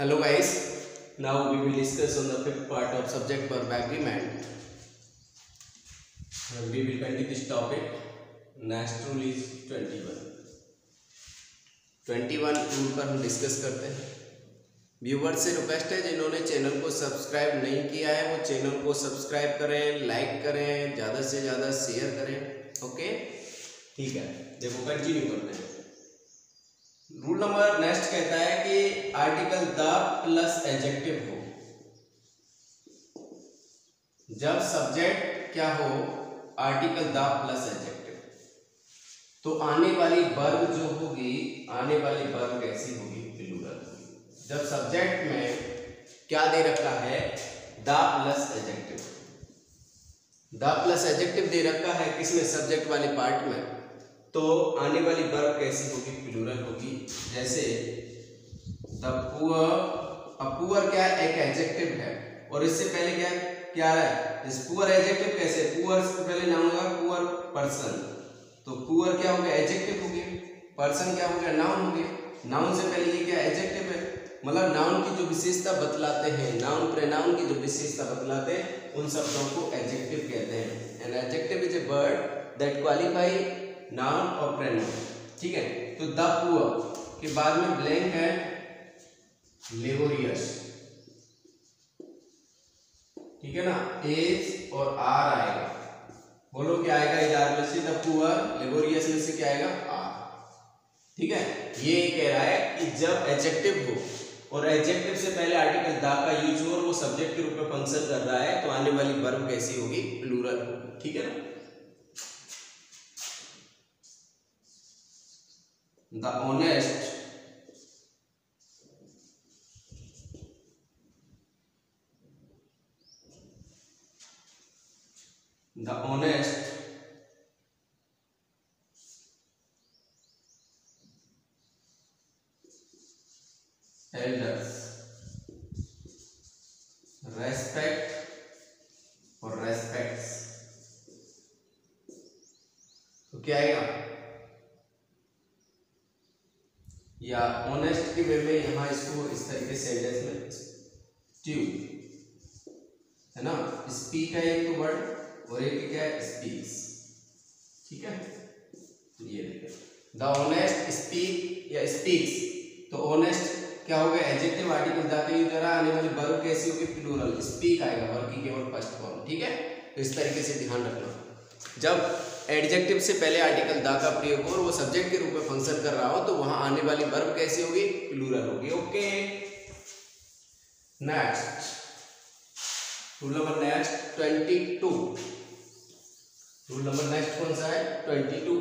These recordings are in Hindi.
Hello guys, now we will discuss on the fifth part of subject verb agreement. We will continue this topic. Next rule is 21. 21 rule पर हम डिस्कस करते हैं। व्यूवर्स से रिक्वेस्ट है जिन्होंने चैनल को सब्सक्राइब नहीं किया है वो चैनल को सब्सक्राइब करें, लाइक करें, ज़्यादा से ज़्यादा शेयर करें। ओके, ठीक है, देखो कंटिन्यू करते हैं। रूल नंबर नेक्स्ट कहता है कि आर्टिकल द प्लस एडजेक्टिव हो, जब सब्जेक्ट क्या हो, आर्टिकल द प्लस एडजेक्टिव, तो आने वाली वर्ब जो होगी, आने वाली वर्ब कैसी होगी, प्लूरल होगी। जब सब्जेक्ट में क्या दे रखा है, the plus adjective, the plus adjective दे रखा है किसमें, सब्जेक्ट वाले पार्ट में, तो आने वाली वर्ब कैसी होगी, प्लूरल होगी। जैसे द पुअर, अब पुअर क्या है, एक एडजेक्टिव है और इससे पहले क्या आ रहा है, इस पुअर एडजेक्टिव कैसे, पुअर से पहले नाउन होगा, पुअर पर्सन, तो पुअर क्या हो गया, एडजेक्टिव हो गया, पर्सन क्या हो गया, नाउन हो गया। नाउन से पहले ये क्या एडजेक्टिव है, मतलब नाउन की जो विशेषता बतलाते हैं, नाउन प्रोनाउन की जो विशेषता बतलाते हैं, उन शब्दों को एडजेक्टिव कहते हैं। An adjective is a word that qualify noun और प्रोनाउन, ठीक है। तो द पुअर के बाद में ब्लैंक है, लेबोरियस, ठीक है ना, एज और आर आएगा, बोलो क्या आएगा, इधर में से द पुअर, लेबोरियस में से क्या आएगा, आर, ठीक है। ये कह रहा है कि जब एडजेक्टिव हो और एडजेक्टिव से पहले आर्टिकल द का यूज हो और वो सब्जेक्ट के रूप में फंक्शन कर रहा है, तो आने वाली वर्ब कैसी होगी, प्लूरल होगी, ठीक है ना। The honest, the honest elders respect और respects, तो क्या आएगा, या ऑनेस्ट के वे में यहाँ इसको इस तरीके से सेंटेंस में स्ट्यू है ना, स्पीक है एक तो वर्ड और एक क्या है, स्पीक्स, ठीक है। तो ये देखिए द ऑनेस्ट स्पीक या स्पीक्स, तो ऑनेस्ट क्या हो गया, एडजेक्टिव आर्टिकल द का यूज करा, आने वाली वर्ब कैसी होगी, प्लूरल, स्पीक आएगा वर्ब की केवल फर्स्ट फॉर्म, ठीक है। तो इस तरीके से ध्यान रखना, जब एडजेक्टिव से पहले आर्टिकल द का प्रयोग हो और वो सब्जेक्ट के रूप में फंक्शन कर रहा हो, तो वहां आने वाली वर्ब कैसी होगी, प्लूरल होगी। Okay, next rule number next 22, rule number next कौन सा है, 22,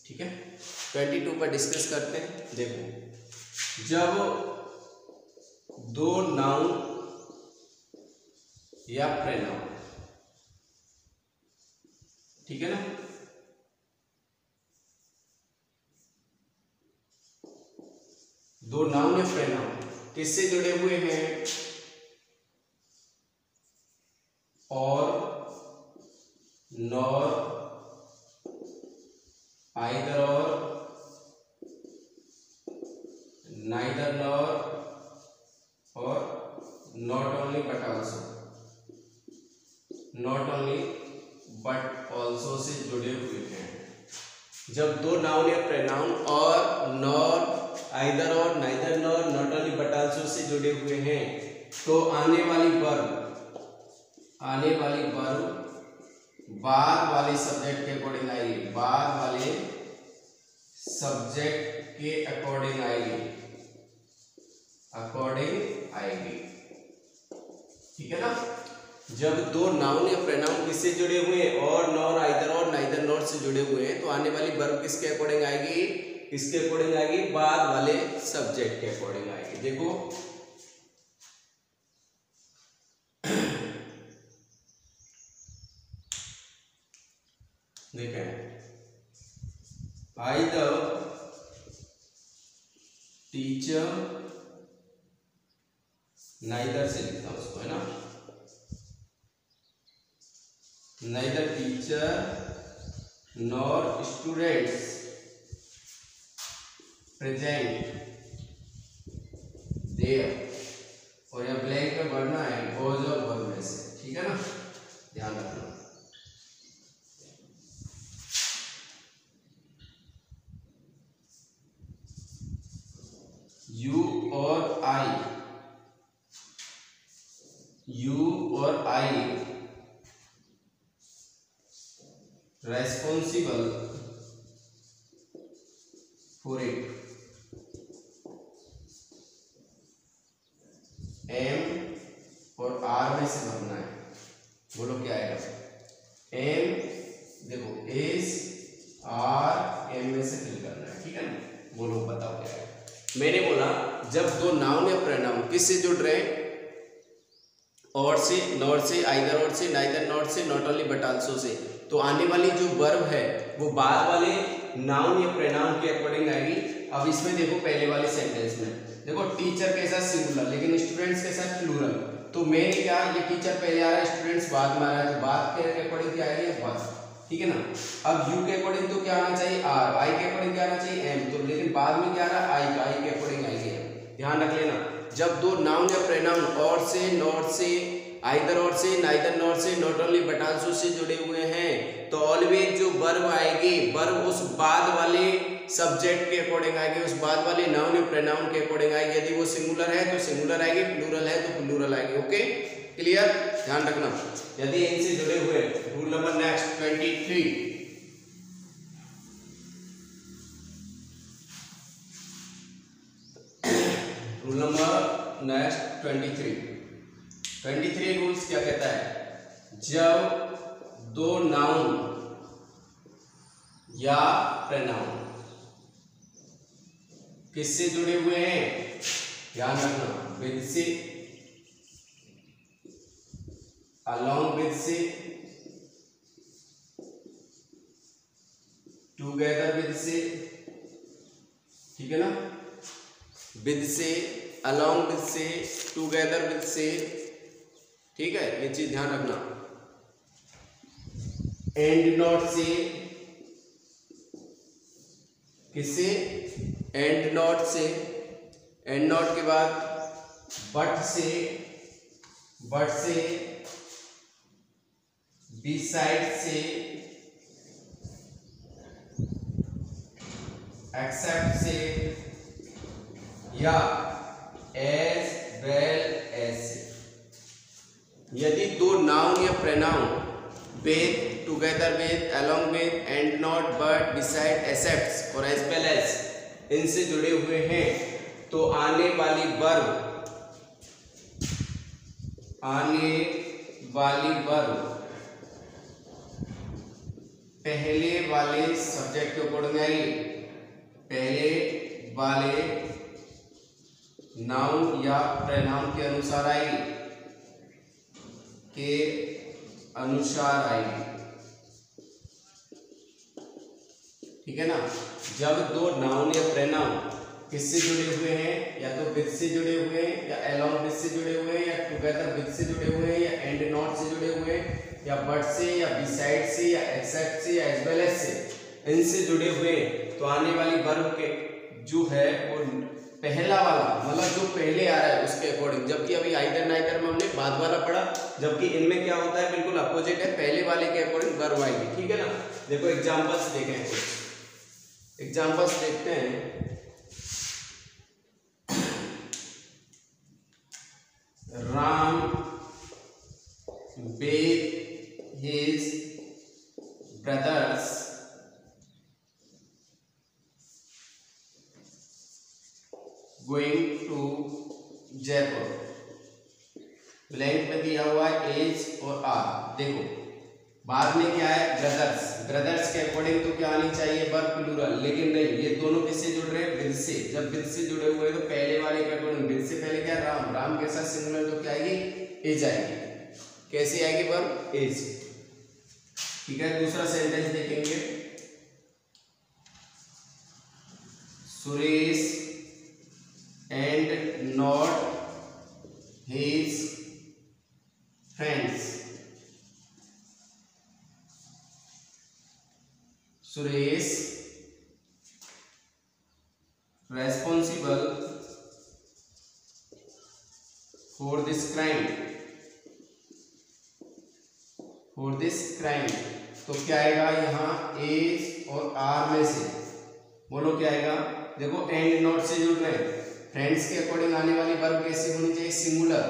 ठीक है। 22 पर डिस्कस करते हैं। देखो, जब दो नाउन या प्रोनाउन, ठीक है ना, दो नाउन या प्रोनाउन किससे जुड़े हुए हैं, और नॉर, आइदर और, नाइदर नॉर, और not only but also, not only but also say जुड़े हुए हैं। जब दो नाउन या प्रोनाउन और नॉर, आइदर और, neither nor, not only but also say जुड़े हुए हैं, तो आने वाली वर्ब बाद वाले सब्जेक्ट के अकॉर्डिंग आएगी, बाद वाले सब्जेक्ट के अकॉर्डिंग आएगी, ठीक है ना। जब दो नाउन या प्रोनाउन किससे जुड़े हुए हैं, और, नॉर, आइदर और, नाइदर नॉट से जुड़े हुए हैं, तो आने वाली वर्ब किसके अकॉर्डिंग आएगी, किसके अकॉर्डिंग आएगी, बाद वाले सब्जेक्ट के अकॉर्डिंग आएगी। देखो देखें, आई द टीचर, नाइदर से लिखता हूं उसको, है ना, neither teacher nor students present there, और यहाँ ब्लैंक में भरना है वॉज और वर में से, ठीक है ना, ध्यान रखना। यू और आई रेस्पॉन्सिबल फॉर इट, एम और आर में से भरना है। बोलो क्या आएगा? एम, देखो एस आर एम में से फिल करना है, ठीक है ना। बोलो बताओ क्या है। मैंने बोला जब दो नाउन या प्रोनाउन किससे जुड़ रहे हैं? और से, नॉट से, आइदर और से, नाइदर नॉट से, not only but also say, तो आने वाली जो वर्ब है वो बाद वाले नाउन या प्रोनाउन के अकॉर्डिंग आएगी। अब इसमें देखो पहले वाले सेंटेंस में देखो टीचर के साथ सिंगुलर लेकिन स्टूडेंट्स के साथ प्लूरल, तो मैंने क्या, ये टीचर पहले आ रहा है, स्टूडेंट्स बाद में आ रहा है, तो बाद के अकॉर्डिंग क्या आएगी? बस, ठीक है ना। अब यू के अकॉर्डिंग तो क्या आना चाहिए? आर, आई के अकॉर्डिंग क्या आना चाहिए? एम, तो लेकिन बाद में क्या आ रहा है? आई के अकॉर्डिंग आएगी। ध्यान रख लेना, जब दो नाउन या प्रोनाउन और से, नॉट से, आइदर और से, नाइदर नॉट से, not only but also say जुड़े हुए हैं, तो ऑलवेज जो वर्ब आएगी, वर्ब उस बाद वाले सब्जेक्ट के अकॉर्डिंग आएगी, उस बाद वाले नाउन या प्रोनाउन के अकॉर्डिंग आएगी। यदि वो सिंगुलर है तो सिंगुलर आएगी, प्लूरल है तो प्लूरल आएगी। Okay, clear? ध्यान रखना। यदि इनसे जुड़े हुए rule number next 23, rule number next 23 rules क्या कहता है? जब दो नाउन या प्रोनाउन किससे जुड़े हुए हैं? ध्यान रखना, विद से, along with से, together with से, ठीक है ना, with से, along with से, together with से, ठीक है, ये चीज ध्यान रखना। एंड नॉट से, किससे? एंड नॉट से, एंड नॉट के बाद बट से, बट से, बिसाइड से, एक्सेप्ट से, या एज वेल एज से। यदि दो नाउन या pronoun with, together with, along with, and not, but, beside, except और एज वेल एज इनसे जुड़े हुए हैं, तो आने वाली वर्ब पहले वाले सब्जेक्ट के अकॉर्डिंग आएगी, पहले वाले नाउन या प्रोनाउन के अनुसार आएगी, के अनुसार आएगी, ठीक है ना। जब दो नाउन या प्रोनाउन किससे जुड़े हुए हैं? या तो विद से जुड़े हुए हैं, या अलोंग विद से जुड़े हुए हैं, या टुगेदर विद से जुड़े हुए हैं, या एंड नॉट से जुड़े हुए हैं, या बट से, या बिसाइड से, या एक्सेप्ट से, या एज वेल एज से, इनसे जुड़े हुए, तो आने वाली वर्ब के जो है वो पहला वाला, मतलब जो पहले आ रहा है उसके अकॉर्डिंग, जबकि अभी आइदर नाइदर में हमने बाद वाला पढ़ा, जबकि इनमें क्या होता है? बिल्कुल अपोजिट है, पहले वाले के अकॉर्डिंग वर्ब आएगी, ठीक है ना। देखो एग्जांपल्स देखें, कुछ एग्जांपल्स देखते हैं। Ram with his brothers going to Jaipur. Blank में दिया हुआ है एज और आर। देखो बाद में क्या है? ब्रदर्स। ब्रदर्स के अकॉर्डिंग तो क्या आनी चाहिए? वर्ब प्लूरल, लेकिन नहीं, ये दोनों किससे जुड़ रहे हैं? विद से। जब विद से जुड़े हुए हैं तो पहले वाले के अकॉर्डिंग विद से पहले क्या? राम। राम के साथ सिंगुलर तो क्या आएगी? एज आएगी। कैसे आएगी वर्ब? एज। ठीक है, दूसरा सेंटेंस देखेंगे। Suresh and not his friends. Suresh responsible this crime, for this crime. तो क्या आएगा यहाँ एज और आर में से, बोलो क्या आएगा। देखो एंड नॉट से जुड़ रहे हैं, फ्रेंड्स के अकॉर्डिंग आने वाली वर्ब कैसी होनी चाहिए, सिंगुलर,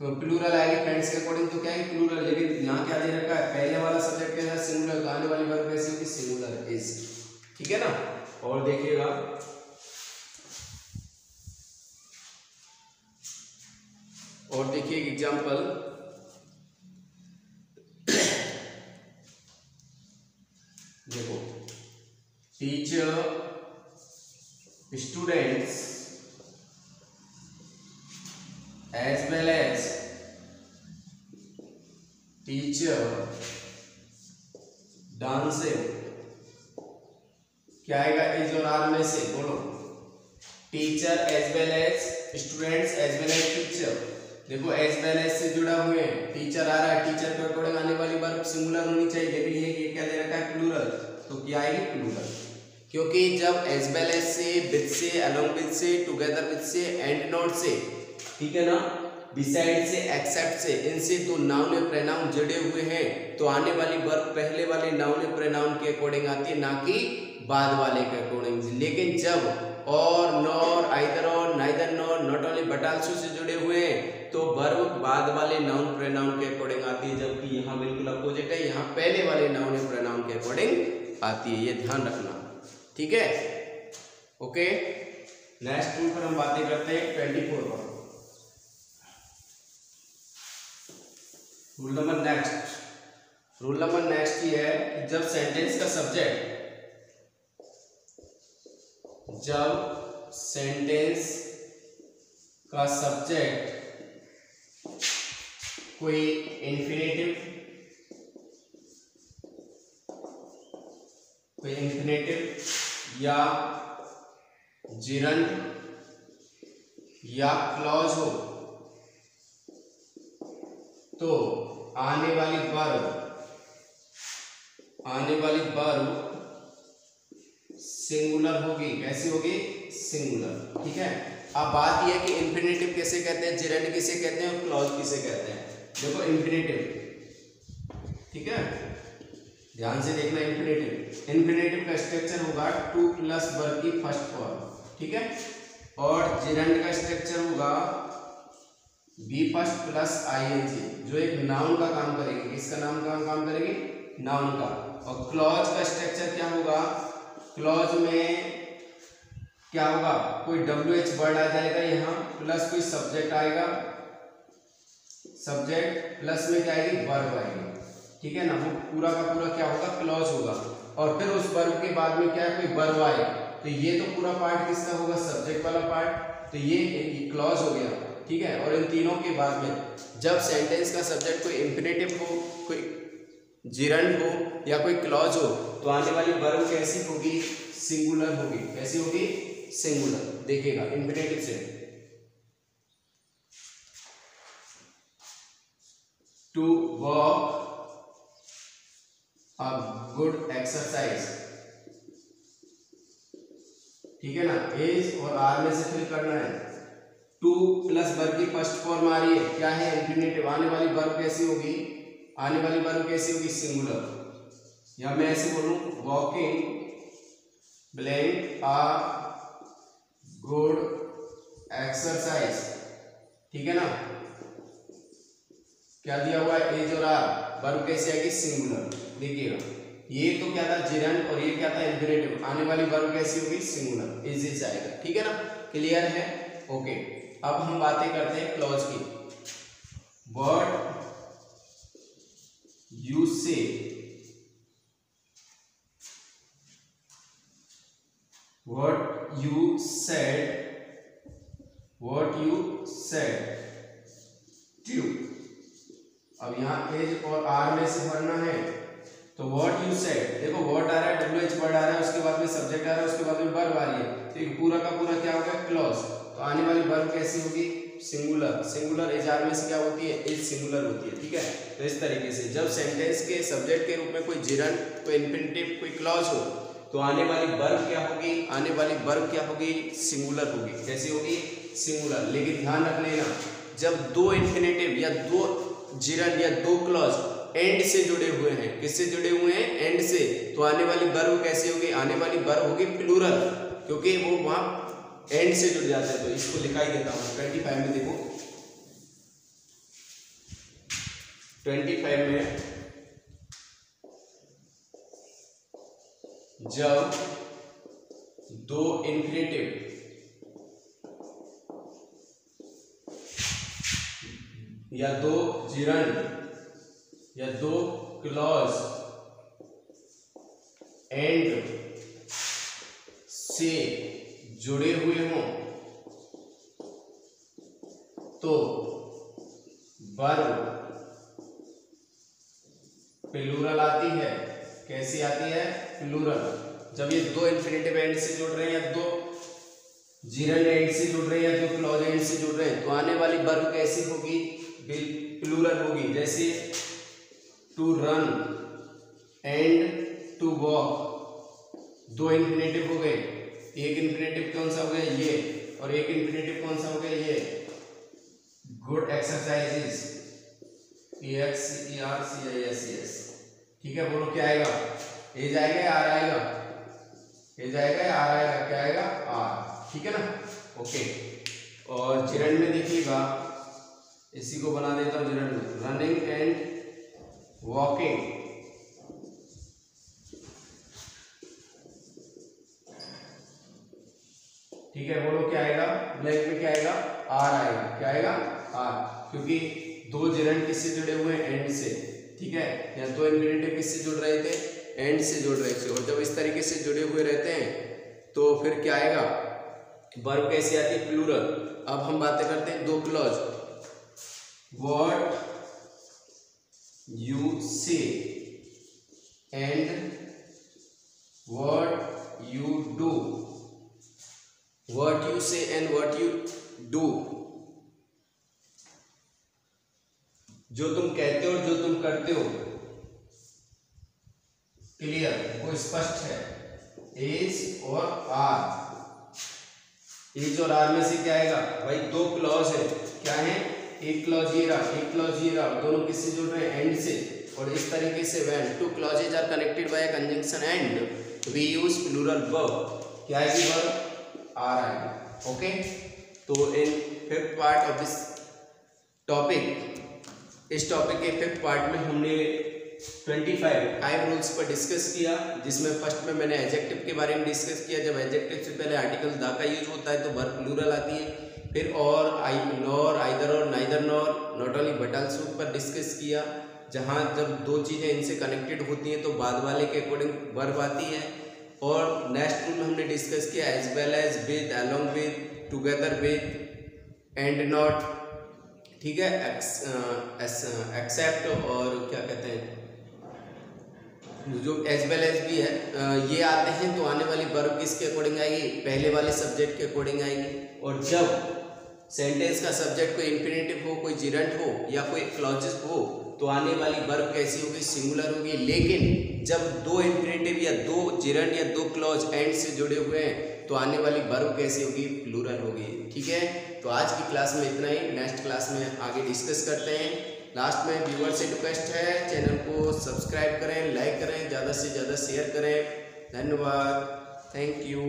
तो प्लूरल आएगी फ्रेंड्स के अकॉर्डिंग तो क्या है प्लूरल, लेकिन यहाँ क्या दे रखा है पहले वाला सब्जेक्ट के साथ सिंगुलर, तो आने वाली वर्ब कैसी होगी, सिंगुलर इज, ठीक है ना। और देखिएगा और देखिए एग्जांपल, देखो teacher students as well as teacher dancing, क्या आएगा एज और आर में से, बोलो teacher as well as students as well as teacher. देखो एज वेल एज से जुड़ा हुए हैं, टीचर आ रहा है, टीचर के अकॉर्डिंग आने वाली वर्ब सिंगुलर होनी चाहिए, लेकिन ये क्या दे रखा है प्लूरल, तो क्या आएगी प्लूरल, क्योंकि जब एज वेल एज से, विद से, अलोंग विद से, टुगेदर विद से, एंड नॉट से, ठीक है ना, बिसाइड से, एक्सेप्ट से, इनसे तो नाउन या प्रोनाउन जुड़े हुए हैं, तो आने वाली वर्ब पहले वाले नाउन या प्रोनाउन के अकॉर्डिंग आती है, ना कि बाद वाले के अकॉर्डिंग। लेकिन जब और, नॉर, आइदर और, neither nor, not only but also say जुड़े हुए हैं, तो वर्ब बाद वाले नाउन प्रोनाउन के अकॉर्डिंग आती है, जबकि यहाँ बिल्कुल अपोजिट है, यहाँ पहले वाले नाउन या प्रोनाउन के अकॉर्डिंग आती है, ये ध्यान रखना, ठीक है। ओके, नेक्स्ट रूल पर हम बातें करते हैं 24 पर। रूल नंबर नेक्स्ट ये है कि जब सेंटेंस का सब्जेक्ट कोई इंफिनेटिव या जिरंड या क्लॉज हो, तो आने वाली वर्ब सिंगुलर होगी, कैसी होगी, सिंगुलर, ठीक है। अब बात यह है कि इंफिनेटिव किसे कहते हैं, जिरंड किसे कहते हैं और क्लॉज किसे कहते हैं। देखो इंफिनेटिव, ठीक है, ध्यान से देखना, इंफिनेटिव का स्ट्रक्चर होगा टू प्लस वर्ब की फर्स्ट फॉर्म, ठीक है, और जिरंड का स्ट्रक्चर होगा बी फर्स्ट प्लस आईएनजी, जो एक नाउन का काम करेगी, किसका नाम का काम करेगी, नाउन का। और क्लॉज का स्ट्रक्चर क्या होगा, क्लॉज में क्या होगा, कोई WH वर्ड आ जाएगा यहाँ, प्लस कोई सब्जेक्ट आएगा, सब्जेक्ट प्लस में क्या आएगी, वर्ब आएगी, ठीक है ना, वो पूरा का पूरा क्या होगा, क्लॉज होगा। और फिर उस वर्ब के बाद में क्या है, कोई वर्ब आए, तो ये तो पूरा पार्ट किसका होगा, सब्जेक्ट वाला पार्ट, तो ये क्लॉज हो गया, ठीक है। और इन तीनों के बाद में जब सेंटेंस का सब्जेक्ट कोई इंफिनेटिव हो, कोई जिरंड हो या कोई क्लॉज हो, तो आने वाली वर्ब कैसी होगी, सिंगुलर होगी, कैसी होगी, सिंगुलर। देखिएगा इंफिनेटिव से, to walk a good exercise, ठीक है ना, एज और आर में से फिल करना है, टू प्लस वर्ब की फर्स्ट फॉर्म आ रही है, क्या है, इंफिनेटिव, आने वाली वर्ब कैसी होगी, सिंगुलर। या मैं ऐसे बोलूं, वॉकिंग ब्लैंक आ गुड एक्सरसाइज, ठीक है ना, क्या दिया हुआ है, एज और आर, वर्ब कैसी आएगी, सिंगुलर। देखिएगा ये तो क्या था, जिरंड, और ये क्या था, इंफिनेटिव, आने वाली वर्ब कैसी होगी, सिंगुलर, इज आएगा, ठीक है ना, क्लियर है, ओके। अब हम बातें करते हैं क्लॉज की। व्हाट यू से, what you said to, अब यहाँ एज और आर में से भरना है, तो what you said, देखो what आ रहा है, WH वर्ड आ रहा है, उसके बाद में सब्जेक्ट आ रहा है, उसके बाद में वर्ब आ रही है, तो ये पूरा का पूरा क्या होगा, क्लॉज, तो आने वाली वर्ब कैसी होगी, सिंगुलर, एज आर में से क्या होती है, एज सिंगुलर होती है, ठीक है। तो इस तरीके से जब सेंटेंस के सब्जेक्ट के रूप में कोई जिरंड, कोई इंफिनिटिव, कोई क्लॉज हो, तो आने वाली वर्ब क्या होगी, सिंगुलर होगी, कैसी होगी, सिंगुलर। लेकिन ध्यान रख लेना, जब दो इन्फिनेटिव या दो जिरन या दो क्लॉज एंड से जुड़े हुए हैं, किससे जुड़े हुए हैं? एंड से, तो आने वाली वर्ब कैसी होगी? आने वाली वर्ब होगी प्लूरल, क्योंकि वो वहां एंड से जुड़ जाते हैं। तो इसको लिखा ही देता हूं 25 में। देखो 25 में जब दो इन्फिनेटिव या दो जिरन या दो क्लॉज एंड से जुड़े हुए हों तो वर्ब प्लूरल आती है। कैसी आती है? प्लूरल। जब ये दो इन्फिनेटिव एंड से जुड़ रहे हैं या दो जिरन एंड से जुड़ रहे हैं या दो क्लॉज एंड से जुड़ रहे हैं, तो आने वाली वर्ब कैसी होगी? प्लूरल होगी। जैसे to run and to walk, दो इन्फिनेटिव हो गए। एक इन्फिनेटिव कौन सा हो गया? ये, और एक इन्फिनेटिव कौन सा हो गया? ये। Good exercises, EXERCISES। ठीक है, बोलो क्या आएगा? ए जाएगा या आर आएगा? ए जाएगा या आर आएगा? क्या आएगा? आर। ठीक है ना? ओके। और जिरन में देखिएगा, इसी को बना देता हूं जिरन में, रनिंग एंड वॉकिंग। ठीक है, बोलो क्या आएगा? ब्लैक में क्या आएगा? आर आएगा। क्या आएगा? आर, क्योंकि दो जिरन किससे जुड़े हुए हैं? एंड से। ठीक है, या दो इन्फिनेटिव किससे जुड़ रहे थे? एंड से जुड़ रहे थे। और जब इस तरीके से जुड़े हुए रहते हैं तो फिर क्या आएगा? वर्ब कैसी आती है? प्लूरल। अब हम बातें करते हैं दो क्लॉज। व्हाट यू से and what you do. What you से एंड व्हाट यू डू, जो तुम कहते हो और जो तुम करते हो। क्लियर? वो स्पष्ट है। इज और आर, इज और आर में से क्या आएगा? भाई दो क्लॉज है। क्या है? एक क्लॉज ये रहा, एक क्लॉज ये रहा, दोनों किससे जुड़ रहे हैं? एंड से। और इस तरीके से when two clauses are connected by a conjunction and we use plural verb. क्या आएगी वर्ब? आर आएगी। ओके, तो in fifth part of this topic, इस टॉपिक के फिफ्थ पार्ट में हमने 25 रूल्स पर डिस्कस किया, जिसमें फर्स्ट में मैंने एडजेक्टिव के बारे में डिस्कस किया। जब एडजेक्टिव से पहले आर्टिकल द का यूज होता है तो वर्ब प्लूरल आती है। फिर और, आई, नॉर, आइदर और, neither nor, not only but also पर डिस्कस किया। जहाँ जब दो चीज़ें इनसे कनेक्टेड होती हैं तो बाद वाले के अकॉर्डिंग वर्ब आती है। और नेक्स्ट रूल हमने डिस्कस किया as well as, with, along with, together with, and not. ठीक है, एक्सेप्ट और क्या कहते हैं, जो एज वेल एज भी है, ये आते हैं तो आने वाली वर्ब किसके अकॉर्डिंग आएगी? पहले वाले सब्जेक्ट के अकॉर्डिंग आएगी। और जब सेंटेंस का सब्जेक्ट कोई इन्फिनेटिव हो, कोई जिरंट हो या कोई क्लॉजेस हो तो आने वाली वर्ब कैसी होगी? सिंगुलर होगी। लेकिन जब दो इन्फिनेटिव या दो जिरंट या दो क्लॉज एंड से जुड़े हुए हैं तो आने वाली वर्ब कैसी होगी? प्लूरल होगी। ठीक है, तो आज की क्लास में इतना ही। नेक्स्ट क्लास में आगे डिस्कस करते हैं। लास्ट में व्यूअर से रिक्वेस्ट है, चैनल को सब्सक्राइब करें, लाइक करें, ज़्यादा से ज़्यादा शेयर करें। धन्यवाद, थैंक यू।